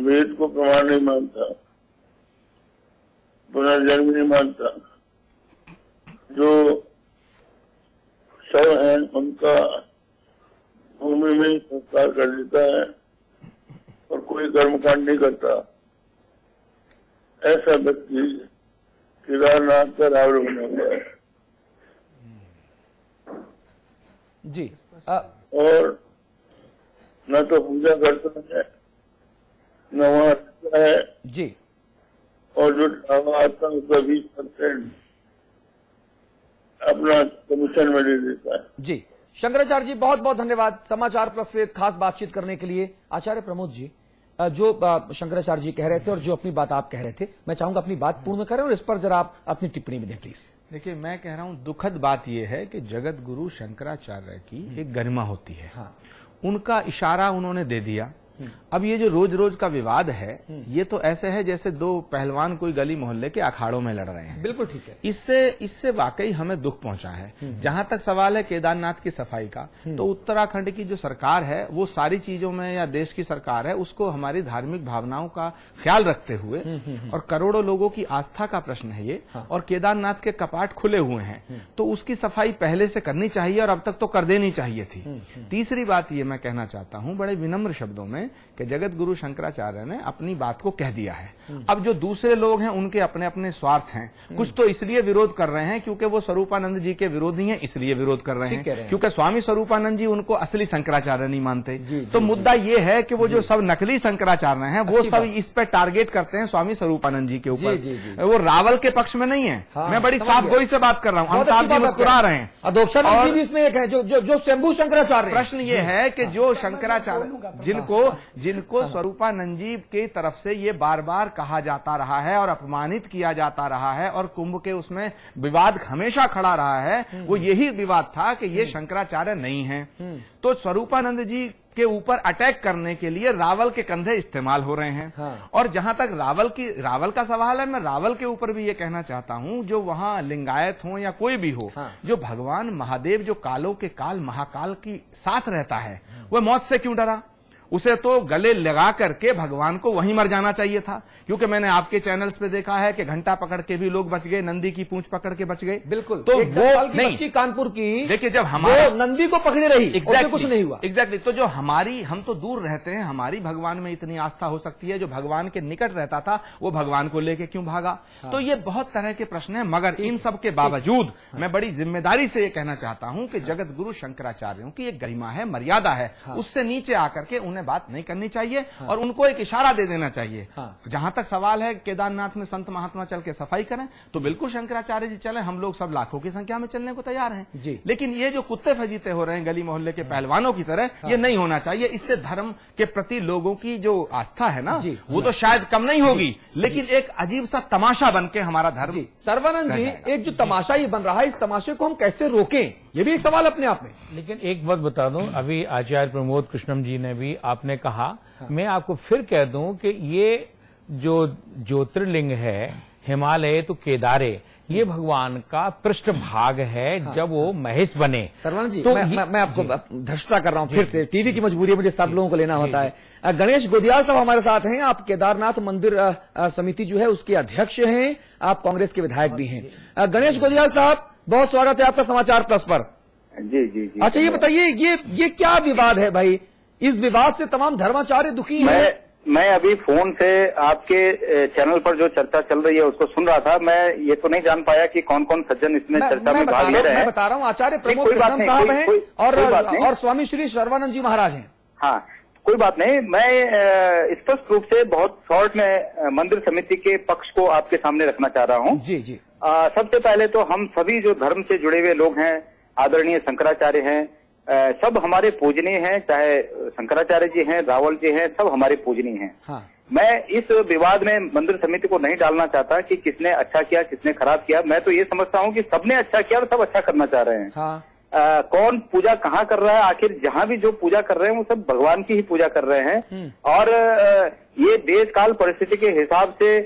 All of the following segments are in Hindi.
वेद को प्रमाण नहीं मानता, पुनर्जन्म नहीं मानता, जो शव है उनका भूमि में संस्कार कर देता है और कोई कर्मकांड नहीं करता, ऐसा व्यक्ति केदारनाथ का रावण बना हुआ है जी। और न तो पूजा करता है न वहाँ रहता है जी। और जो ड्रामा आता है उसका 20% अपना कमीशन में ले देता है। जी शंकराचार्य जी, बहुत बहुत धन्यवाद समाचार प्लस से खास बातचीत करने के लिए। आचार्य प्रमोद जी, जो शंकराचार्य जी कह रहे थे और जो अपनी बात आप कह रहे थे, मैं चाहूंगा अपनी बात पूर्ण करें और इस पर जरा आप अपनी टिप्पणी में दें प्लीज। देखिए, मैं कह रहा हूं दुखद बात यह है कि जगत गुरु शंकराचार्य की एक गरिमा होती है। हाँ। उनका इशारा उन्होंने दे दिया। अब ये जो रोज रोज का विवाद है, ये तो ऐसे है जैसे दो पहलवान कोई गली मोहल्ले के अखाड़ों में लड़ रहे हैं। बिल्कुल ठीक है। इससे वाकई हमें दुख पहुंचा है। जहां तक सवाल है केदारनाथ की सफाई का, तो उत्तराखंड की जो सरकार है वो सारी चीजों में, या देश की सरकार है, उसको हमारी धार्मिक भावनाओं का ख्याल रखते हुए, और करोड़ों लोगों की आस्था का प्रश्न है ये, और केदारनाथ के कपाट खुले हुए हैं, तो उसकी सफाई पहले से करनी चाहिए और अब तक तो कर देनी चाहिए थी। तीसरी बात ये मैं कहना चाहता हूं बड़े विनम्र शब्दों में कि जगत गुरु शंकराचार्य ने अपनी बात को कह दिया है। अब जो दूसरे लोग हैं उनके अपने अपने स्वार्थ हैं। कुछ तो इसलिए विरोध कर रहे हैं क्योंकि वो स्वरूपानंद जी के विरोधी हैं, इसलिए विरोध कर रहे हैं, क्योंकि स्वामी स्वरूपानंद जी उनको असली शंकराचार्य नहीं मानते। तो मुद्दा ये है कि वो जो सब नकली शंकराचार्य हैं वो सब इस पे टारगेट करते हैं स्वामी स्वरूपानंद जी के ऊपर। वो रावल के पक्ष में नहीं है। मैं बड़ी साफ गोई से बात कर रहा हूँ। अमिताभ जी मुस्कुरा रहे हैं। अधोक्षानंद जी भी इसमें एक है जो शंभू शंकराचार्य। प्रश्न ये है कि जो शंकराचार्य जिनको स्वरूपानंद जी की तरफ से ये बार बार कहा जाता रहा है और अपमानित किया जाता रहा है, और कुंभ के उसमें विवाद हमेशा खड़ा रहा है, वो यही विवाद था कि ये शंकराचार्य नहीं है। तो स्वरूपानंद जी के ऊपर अटैक करने के लिए रावल के कंधे इस्तेमाल हो रहे हैं। हाँ। और जहां तक रावल का सवाल है, मैं रावल के ऊपर भी ये कहना चाहता हूं, जो वहां लिंगायत हो या कोई भी हो, हाँ। जो भगवान महादेव जो कालों के काल महाकाल की साथ रहता है, वह मौत से क्यों डरा? उसे तो गले लगा करके भगवान को वहीं मर जाना चाहिए था। क्योंकि मैंने आपके चैनल्स पे देखा है कि घंटा पकड़ के भी लोग बच गए, नंदी की पूंछ पकड़ के बच गए। बिल्कुल। तो वो नहीं, कानपुर की देखिए, जब हमारा नंदी को पकड़े रही, एग्जैक्टली कुछ नहीं हुआ। एग्जैक्टली। तो जो हम तो दूर रहते हैं, हमारी भगवान में इतनी आस्था हो सकती है, जो भगवान के निकट रहता था वो भगवान को लेके क्यों भागा? हाँ। तो ये बहुत तरह के प्रश्न है, मगर इन सब के बावजूद मैं बड़ी जिम्मेदारी से ये कहना चाहता हूं कि जगत गुरु शंकराचार्यों की एक गरिमा है, मर्यादा है, उससे नीचे आकर के उन्हें बात नहीं करनी चाहिए। और उनको एक इशारा दे देना चाहिए। जहां तक सवाल है केदारनाथ में संत महात्मा चल के सफाई करें, तो बिल्कुल शंकराचार्य जी चले, हम लोग सब लाखों की संख्या में चलने को तैयार हैं जी। लेकिन ये जो कुत्ते फजीते हो रहे हैं गली मोहल्ले के पहलवानों की तरह, ये नहीं होना चाहिए। इससे धर्म के प्रति लोगों की जो आस्था है ना, वो तो शायद कम नहीं होगी, लेकिन एक अजीब सा तमाशा बन के हमारा धर्म। सर्वानंद जी, एक जो तमाशा ये बन रहा है, इस तमाशे को हम कैसे रोकें, ये भी एक सवाल अपने आप में। लेकिन एक बात बता दूं, अभी आचार्य प्रमोद कृष्णम जी ने भी आपने कहा, मैं आपको फिर कह दूं कि ये जो ज्योतिर्लिंग है हिमालय तो केदारे, ये भगवान का पृष्ठ भाग है। जब वो महेश बने। सर्वानंद जी, तो मैं आपको धृष्टता कर रहा हूं फिर से, टीवी की मजबूरी है, मुझे सब लोगों को लेना होता है। गणेश गोदियाल साहब हमारे साथ हैं। आप केदारनाथ मंदिर समिति जो है उसके अध्यक्ष हैं, आप कांग्रेस के विधायक भी हैं। गणेश गोदियाल साहब, बहुत स्वागत है आपका समाचार प्लस पर। जी जी जी। अच्छा, ये बताइए, ये क्या विवाद है भाई? इस विवाद से तमाम धर्माचार्य दुखी हैं। मैं अभी फोन से आपके चैनल पर जो चर्चा चल रही है उसको सुन रहा था। मैं ये तो नहीं जान पाया कि कौन कौन सज्जन इसमें चर्चा में भाग ले रहे हैं। मैं बता रहा हूँ, आचार्य प्रमोद कृष्णम साहब हैं और स्वामी श्री सर्वानंद जी महाराज हैं। हाँ, कोई बात नहीं। मैं स्पष्ट रूप से बहुत शॉर्ट में मंदिर समिति के पक्ष को आपके सामने रखना चाह रहा हूँ। जी जी। सबसे पहले तो हम सभी जो धर्म से जुड़े हुए लोग हैं, आदरणीय शंकराचार्य हैं, सब हमारे पूजनीय हैं, चाहे शंकराचार्य जी हैं, रावल जी हैं, सब हमारे पूजनीय हैं। हाँ। मैं इस विवाद में मंदिर समिति को नहीं डालना चाहता कि किसने अच्छा किया किसने खराब किया। मैं तो ये समझता हूँ कि सबने अच्छा किया और सब अच्छा करना चाह रहे हैं। हाँ। कौन पूजा कहाँ कर रहा है, आखिर जहाँ भी जो पूजा कर रहे हैं वो सब भगवान की ही पूजा कर रहे हैं। और ये देश काल परिस्थिति के हिसाब से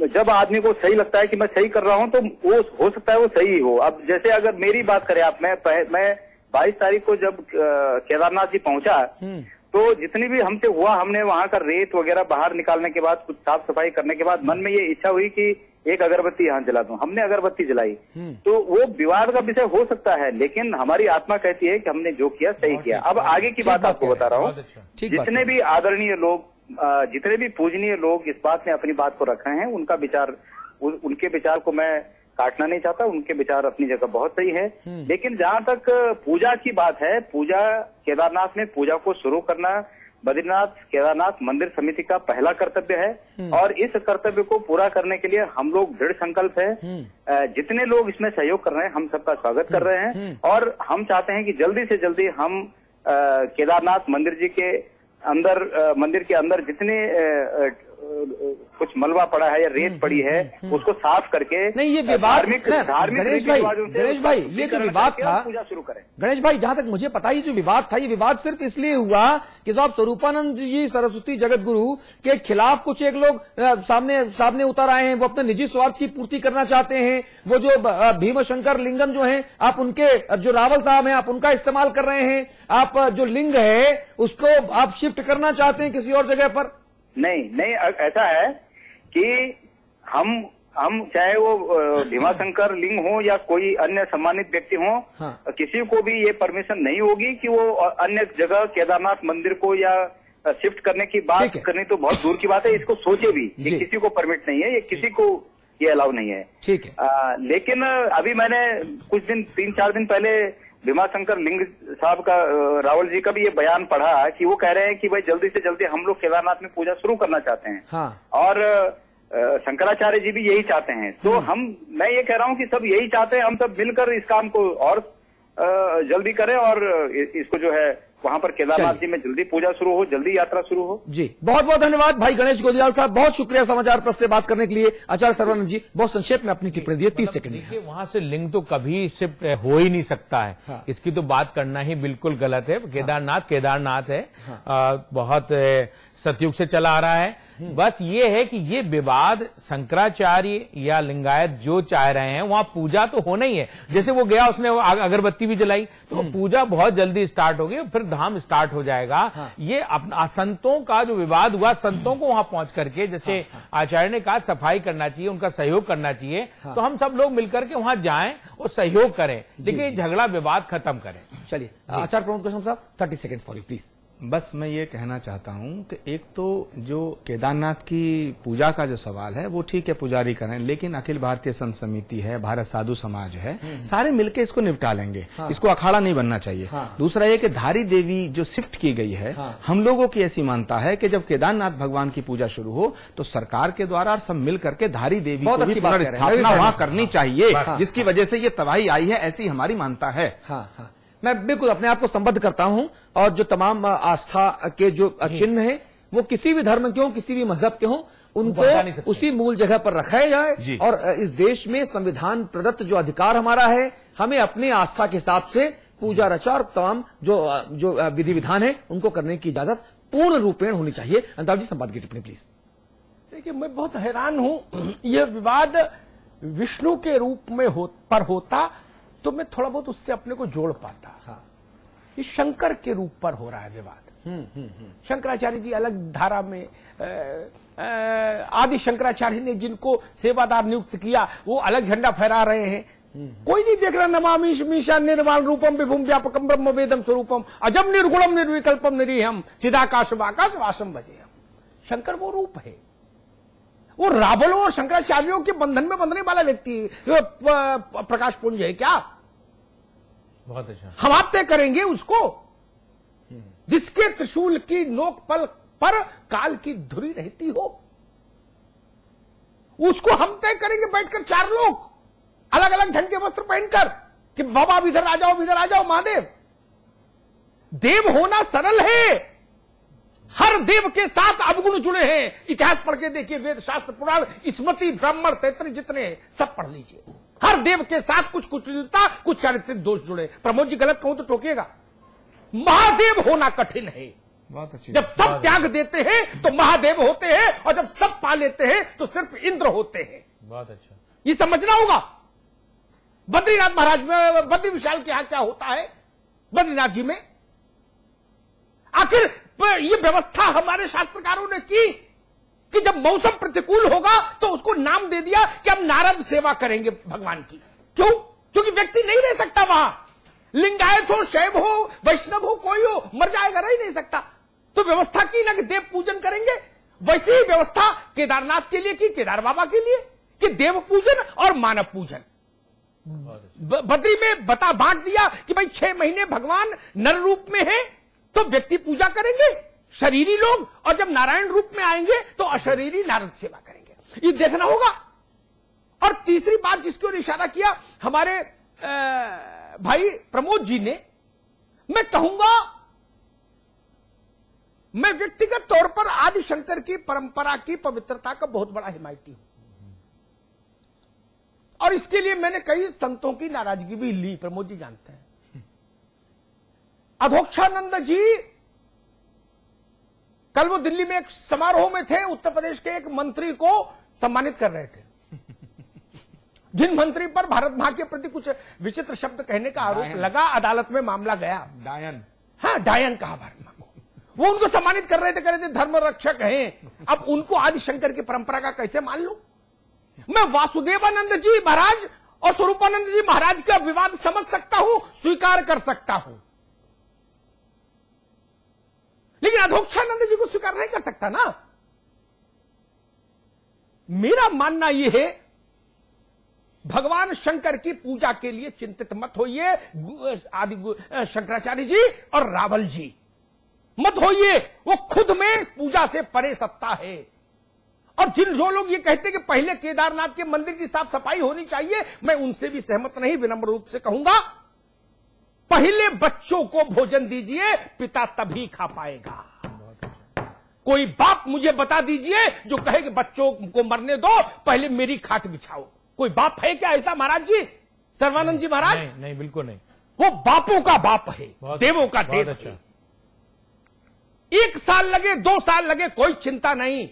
जब आदमी को सही लगता है कि मैं सही कर रहा हूँ तो वो हो सकता है वो सही हो। अब जैसे अगर मेरी बात करें आप, मैं 22 तारीख को जब केदारनाथ जी पहुंचा तो जितनी भी हमसे हुआ, हमने वहां का रेत वगैरह बाहर निकालने के बाद, कुछ साफ सफाई करने के बाद मन में ये इच्छा हुई कि एक अगरबत्ती यहाँ जला दूं। हमने अगरबत्ती जलाई, तो वो विवाद का विषय हो सकता है, लेकिन हमारी आत्मा कहती है कि हमने जो किया सही किया। अब आगे की बात आपको बता रहा हूँ। जितने भी आदरणीय लोग, जितने भी पूजनीय लोग इस बात में अपनी बात को रख रहे हैं, उनका विचार, उनके विचार को मैं काटना नहीं चाहता। उनके विचार अपनी जगह बहुत सही है, लेकिन जहां तक पूजा की बात है, पूजा, केदारनाथ में पूजा को शुरू करना बद्रीनाथ केदारनाथ मंदिर समिति का पहला कर्तव्य है, और इस कर्तव्य को पूरा करने के लिए हम लोग दृढ़ संकल्प है। जितने लोग इसमें सहयोग कर रहे हैं, हम सबका स्वागत कर रहे हैं, और हम चाहते हैं कि जल्दी से जल्दी हम केदारनाथ मंदिर जी के अंदर, मंदिर के अंदर जितने कुछ मलबा पड़ा है या रेत पड़ी है, उसको साफ करके, नहीं ये विवाद, गणेश भाई ये जो विवाद था, पूजा शुरू करें। गणेश भाई, जहां तक मुझे पता ही जो विवाद था, ये विवाद सिर्फ इसलिए हुआ कि साहब स्वरूपानंद जी सरस्वती जगत गुरु के खिलाफ कुछ एक लोग सामने उतर आए हैं। वो अपने निजी स्वार्थ की पूर्ति करना चाहते हैं। वो जो भीमशंकर लिंगम जो हैं, आप उनके, जो रावल साहब हैं, आप उनका इस्तेमाल कर रहे हैं। आप जो लिंग है उसको आप शिफ्ट करना चाहते हैं किसी और जगह पर। नहीं, ऐसा है कि हम चाहे वो भीमाशंकर लिंग हो या कोई अन्य सम्मानित व्यक्ति हो, किसी को भी ये परमिशन नहीं होगी कि वो अन्य जगह केदारनाथ मंदिर को या शिफ्ट करने की बात करनी तो बहुत दूर की बात है। इसको सोचे भी, ये किसी को परमिट नहीं है, ये किसी को ये अलाउ नहीं है। ठीक है। लेकिन अभी मैंने कुछ दिन, 3-4 दिन पहले भीमाशंकर लिंग साहब का, रावल जी का भी ये बयान पढ़ा कि वो कह रहे हैं कि भाई जल्दी से जल्दी हम लोग केदारनाथ में पूजा शुरू करना चाहते हैं। और शंकराचार्य जी भी यही चाहते हैं। तो मैं ये कह रहा हूँ कि सब यही चाहते हैं, हम सब मिलकर इस काम को और जल्दी करें, और इसको जो है वहां पर केदारनाथ जी में जल्दी पूजा शुरू हो, जल्दी यात्रा शुरू हो। जी, बहुत बहुत धन्यवाद भाई गणेश गोदियाल साहब, बहुत शुक्रिया समाचार प्लस से बात करने के लिए। आचार्य सर्वानंद जी, बहुत संक्षेप में अपनी टिप्पणी दिए, 30 सेकंड में। वहां से लिंग तो कभी शिफ्ट हो ही नहीं सकता है। इसकी तो बात करना ही बिल्कुल गलत है। केदारनाथ है, बहुत सतयुग से चला आ रहा है। बस ये है कि ये विवाद शंकराचार्य या लिंगायत जो चाह रहे हैं, वहां पूजा तो होना ही है। जैसे वो गया, उसने अगरबत्ती भी जलाई, तो पूजा बहुत जल्दी स्टार्ट होगी, फिर धाम स्टार्ट हो जाएगा। ये अपना संतों का जो विवाद हुआ, संतों को वहां पहुंच करके, जैसे आचार्य ने कहा, सफाई करना चाहिए, उनका सहयोग करना चाहिए। तो हम सब लोग मिलकर के वहां जाएं और सहयोग करें, लेकिन झगड़ा विवाद खत्म करें। चलिए, आचार्य प्रमोद कृष्णम साहब, 30 सेकंड फॉर यू प्लीज। बस मैं ये कहना चाहता हूं कि एक तो जो केदारनाथ की पूजा का जो सवाल है वो ठीक है, पुजारी करें, लेकिन अखिल भारतीय संत समिति है, भारत साधु समाज है, सारे मिलके इसको निपटा लेंगे। इसको अखाड़ा नहीं बनना चाहिए। दूसरा ये कि धारी देवी जो शिफ्ट की गई है, हम लोगों की ऐसी मानता है कि जब केदारनाथ भगवान की पूजा शुरू हो तो सरकार के द्वारा सब मिल करके धारी देवी को भी पुनर्स्थापना वहां करनी चाहिए, जिसकी वजह से ये तबाही आई है, ऐसी हमारी मानता है। मैं बिल्कुल अपने आप को संबद्ध करता हूं, और जो तमाम आस्था के जो चिन्ह हैं, वो किसी भी धर्म के हों, किसी भी मजहब के हों, उनको उसी मूल जगह पर रखा जाए। और इस देश में संविधान प्रदत्त जो अधिकार हमारा है, हमें अपनी आस्था के हिसाब से पूजा रचा और तमाम जो विधि विधान है उनको करने की इजाजत पूर्ण रूपेण होनी चाहिए। अंताब जी, संवाद की टिप्पणी प्लीज। देखिए, मैं बहुत हैरान हूं, यह विवाद विष्णु के रूप में पर होता तो मैं थोड़ा बहुत उससे अपने को जोड़ पाता। ये शंकर के रूप पर हो रहा है विवाद। शंकराचार्य जी अलग धारा में, आदि शंकराचार्य ने जिनको सेवादार नियुक्त किया वो अलग झंडा फहरा रहे हैं। कोई नहीं देख रहा, नमामि मीशा निर्वाण रूपम विभुम व्यापकम ब्रह्म वेदम स्वरूपम अजम निर्गुणम निर्विकल्पम निरीहम चिदाकाशम आकाश वासम भजेयम। शंकर वो रूप है, वो रावलों और शंकराचार्यों के बंधन में बंधने वाला व्यक्ति प्रकाश पुंज है क्या? बहुत अच्छा। हम आप तय करेंगे उसको, जिसके त्रिशूल की नोक पर काल की धुरी रहती हो, उसको हम तय करेंगे बैठकर 4 लोग अलग अलग ढंग के वस्त्र पहनकर कि बाबा इधर आ जाओ महादेव। देव होना सरल है, हर देव के साथ अवगुण जुड़े हैं। इतिहास पढ़ के देखिए, वेद शास्त्र पुराण स्मृति ब्राह्मण तैतृ जितने सब पढ़ लीजिए, हर देव के साथ कुछ कुटिलता, कुछ चारित्रिक दोष जुड़े। प्रमोद जी गलत कहूं तो टोकिएगा। महादेव होना कठिन है। बहुत अच्छी। जब सब त्याग देते हैं तो महादेव होते हैं, और जब सब पा लेते हैं तो सिर्फ इंद्र होते हैं। बहुत अच्छा, ये समझना होगा। बद्रीनाथ महाराज में, बद्री विशाल के यहां क्या होता है बद्रीनाथ जी में? आखिर ये व्यवस्था हमारे शास्त्रकारों ने की कि जब मौसम प्रतिकूल होगा तो उसको नाम दे दिया कि हम नारद सेवा करेंगे भगवान की। क्यों? क्योंकि व्यक्ति नहीं रह सकता वहां, लिंगायत हो, शैव हो, वैष्णव हो, कोई हो, मर जाएगा, रह ही नहीं सकता। तो व्यवस्था की ना कि देव पूजन करेंगे, वैसी ही व्यवस्था केदारनाथ के लिए की, केदार बाबा के लिए, कि देव पूजन और मानव पूजन। बद्री में बांट दिया कि भाई 6 महीने भगवान नर रूप में है तो व्यक्ति पूजा करेंगे शरीरी लोग, और जब नारायण रूप में आएंगे तो अशरीरी नारद सेवा करेंगे। ये देखना होगा। और तीसरी बात जिसकी ओर इशारा किया हमारे भाई प्रमोद जी ने, मैं कहूंगा, मैं व्यक्तिगत तौर पर आदि शंकर की परंपरा की पवित्रता का बहुत बड़ा हिमायती हूं, और इसके लिए मैंने कई संतों की नाराजगी भी ली, प्रमोद जी जानते हैं। अधोक्षानंद जी कल वो दिल्ली में एक समारोह में थे, उत्तर प्रदेश के एक मंत्री को सम्मानित कर रहे थे, जिन मंत्री पर भारत मां के प्रति कुछ विचित्र शब्द कहने का आरोप लगा, अदालत में मामला गया। डायन, हाँ, डायन कहा भारत मां को। वो उनको सम्मानित कर रहे थे, धर्म रक्षक हैं। अब उनको आदि शंकर की परंपरा का कैसे मान लूं? मैं वासुदेवानंद जी महाराज और स्वरूपानंद जी महाराज का विवाद समझ सकता हूं, स्वीकार कर सकता हूं, लेकिन अधोक्षानंद जी को स्वीकार नहीं कर सकता ना। मेरा मानना यह है, भगवान शंकर की पूजा के लिए चिंतित मत होइए आदि शंकराचार्य जी और रावल जी, मत होइए। वो खुद में पूजा से परे सत्ता है। और जो लोग ये कहते हैं कि पहले केदारनाथ के मंदिर की साफ सफाई होनी चाहिए, मैं उनसे भी सहमत नहीं, विनम्र रूप से कहूंगा। पहले बच्चों को भोजन दीजिए, पिता तभी खा पाएगा। कोई बाप मुझे बता दीजिए जो कहे कि बच्चों को मरने दो, पहले मेरी खाट बिछाओ। कोई बाप है क्या ऐसा महाराज जी, सर्वानंद जी महाराज? नहीं, नहीं, बिल्कुल नहीं। वो बापों का बाप है, देवों का देव है। 1 साल लगे, 2 साल लगे, कोई चिंता नहीं,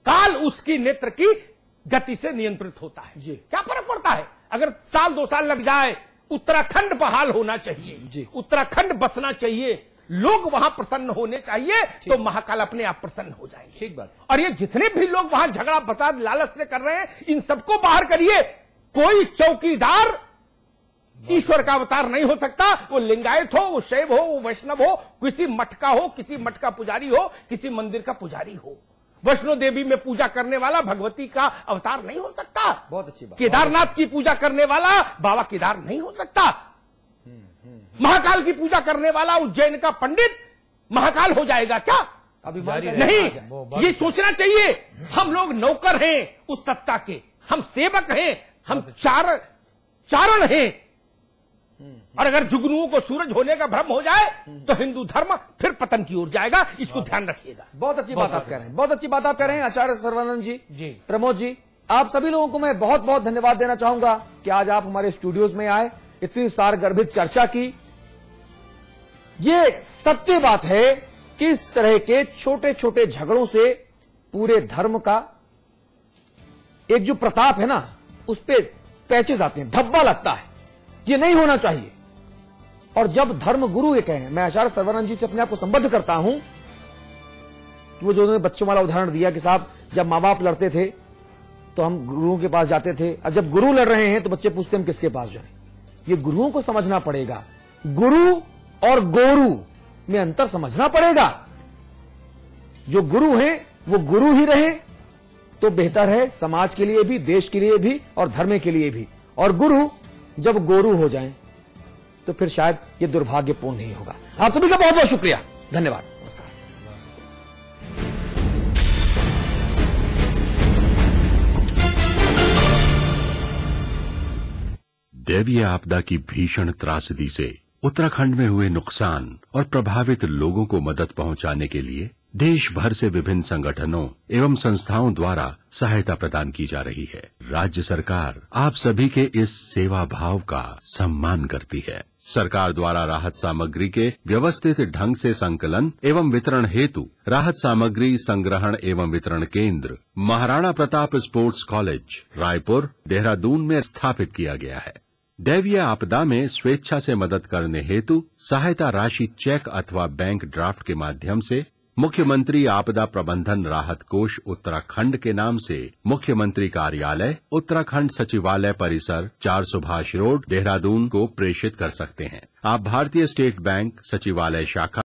काल उसकी नेत्र की गति से नियंत्रित होता है जी। क्या फर्क पड़ता है अगर 1-2 साल लग जाए? उत्तराखंड बहाल होना चाहिए जी, उत्तराखंड बसना चाहिए, लोग वहां प्रसन्न होने चाहिए, तो महाकाल अपने आप प्रसन्न हो जाएंगे। ठीक बात। और ये जितने भी लोग वहां झगड़ा फसाद लालच से कर रहे हैं, इन सबको बाहर करिए। कोई चौकीदार ईश्वर का अवतार नहीं हो सकता। वो लिंगायत हो, वो शैव हो, वो वैष्णव हो, किसी मठ का हो, किसी मठ का पुजारी हो, किसी मंदिर का पुजारी हो। वैष्णो देवी में पूजा करने वाला भगवती का अवतार नहीं हो सकता। बहुत अच्छी बात। केदारनाथ की पूजा करने वाला बाबा केदार नहीं हो सकता। महाकाल की पूजा करने वाला उज्जैन का पंडित महाकाल हो जाएगा क्या? अभी नहीं, ये सोचना चाहिए। हम लोग नौकर हैं उस सत्ता के, हम सेवक हैं, हम चारण हैं। और अगर जुगनुओं को सूरज होने का भ्रम हो जाए तो हिंदू धर्म फिर पतन की ओर जाएगा, इसको ध्यान रखिएगा। बहुत अच्छी बात आप कह रहे हैं, बहुत अच्छी बात आप कह रहे हैं आचार्य सर्वानंद जी, प्रमोद जी। आप सभी लोगों को मैं बहुत बहुत धन्यवाद देना चाहूंगा कि आज आप हमारे स्टूडियोज में आए, इतनी सारगर्भित चर्चा की। ये सत्य बात है कि इस तरह के छोटे छोटे झगड़ों से पूरे धर्म का एक जो प्रताप है ना, उस पे पैचेज आते हैं, धब्बा लगता है। ये नहीं होना चाहिए। और जब धर्म गुरु ये कहें, मैं आचार्य सर्वानंद जी से अपने आप को संबद्ध करता हूं कि वो जो उन्होंने बच्चों वाला उदाहरण दिया कि साहब जब माँ बाप लड़ते थे तो हम गुरुओं के पास जाते थे, अब जब गुरु लड़ रहे हैं तो बच्चे पूछते हम किसके पास जाएं। ये गुरुओं को समझना पड़ेगा, गुरु और गोरु में अंतर समझना पड़ेगा। जो गुरु हैं वो गुरु ही रहे तो बेहतर है, समाज के लिए भी, देश के लिए भी और धर्म के लिए भी। और गुरु जब गोरु हो जाएं तो फिर शायद ये दुर्भाग्यपूर्ण नहीं होगा। आप सभी का बहुत बहुत शुक्रिया, धन्यवाद, नमस्कार। दैवीय आपदा की भीषण त्रासदी से उत्तराखंड में हुए नुकसान और प्रभावित लोगों को मदद पहुंचाने के लिए देश भर से विभिन्न संगठनों एवं संस्थाओं द्वारा सहायता प्रदान की जा रही है। राज्य सरकार आप सभी के इस सेवा भाव का सम्मान करती है। सरकार द्वारा राहत सामग्री के व्यवस्थित ढंग से संकलन एवं वितरण हेतु राहत सामग्री संग्रहण एवं वितरण केंद्र महाराणा प्रताप स्पोर्ट्स कॉलेज रायपुर, देहरादून में स्थापित किया गया है। दैवीय आपदा में स्वेच्छा से मदद करने हेतु सहायता राशि चेक अथवा बैंक ड्राफ्ट के माध्यम से मुख्यमंत्री आपदा प्रबंधन राहत कोष उत्तराखंड के नाम से मुख्यमंत्री कार्यालय उत्तराखंड सचिवालय परिसर 4 सुभाष रोड देहरादून को प्रेषित कर सकते हैं। आप भारतीय स्टेट बैंक सचिवालय शाखा